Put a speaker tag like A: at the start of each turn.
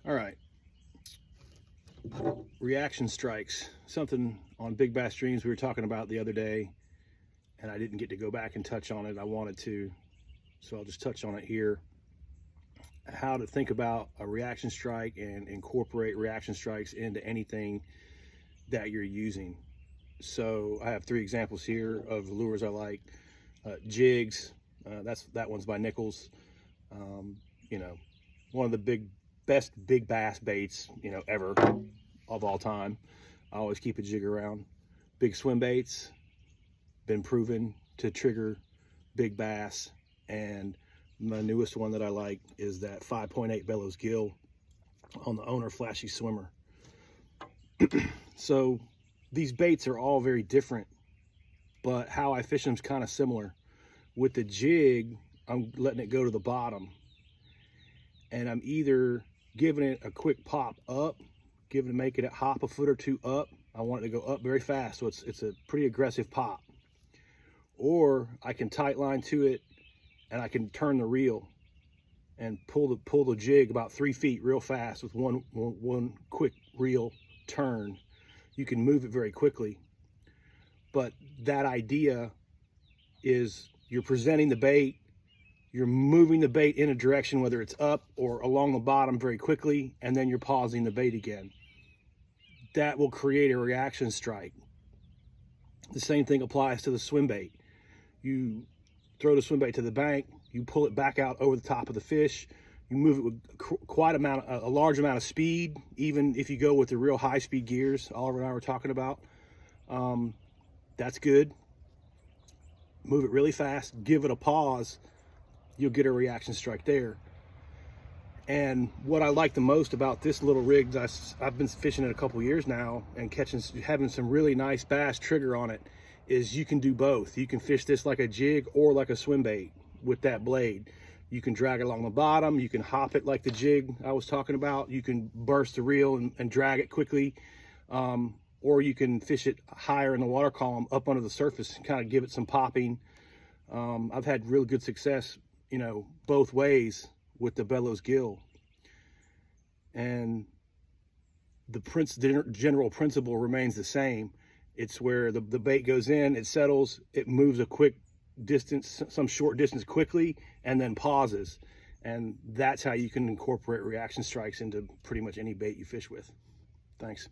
A: All right, reaction strikes, something on big bass streams we were talking about the other day, and I didn't get to go back and touch on it. I wanted to, so I'll just touch on it here. How to think about a reaction strike and incorporate reaction strikes into anything that you're using. So I have 3 examples here of lures I like. Jigs, that one's by Nichols. You know, one of the best big bass baits, ever, of all time. I always keep a jig around. Big swim baits, been proven to trigger big bass. And my newest one that I like is that 5.8 Bellows Gill on the Owner Flashy Swimmer. So these baits are all very different, but how I fish them is kind of similar. With the jig, I'm letting it go to the bottom, and I'm either giving it a quick pop up, making it hop a foot or 2 up. I want it to go up very fast, so it's a pretty aggressive pop. Or I can tight line to it, and I can turn the reel and pull the jig about 3 feet real fast with one quick reel turn. You can move it very quickly. But that idea is you're presenting the bait, you're moving the bait in a direction, whether it's up or along the bottom, very quickly, and then you're pausing the bait again. That will create a reaction strike. The same thing applies to the swim bait. You throw the swim bait to the bank, you pull it back out over the top of the fish, you move it with a large amount of speed, even if you go with the real high speed gears Oliver and I were talking about. That's good. Move it really fast, give it a pause, you'll get a reaction strike there. And what I like the most about this little rig, I've been fishing it a couple years now and having some really nice bass trigger on it, is you can do both. You can fish this like a jig or like a swim bait with that blade. You can drag it along the bottom, you can hop it like the jig I was talking about, you can burst the reel and drag it quickly, or you can fish it higher in the water column up under the surface and kind of give it some popping. I've had real good success, both ways with the Bellows Gill. And the general principle remains the same. It's where the bait goes in, it settles, it moves a quick distance, some short distance quickly, and then pauses. And that's how you can incorporate reaction strikes into pretty much any bait you fish with. Thanks.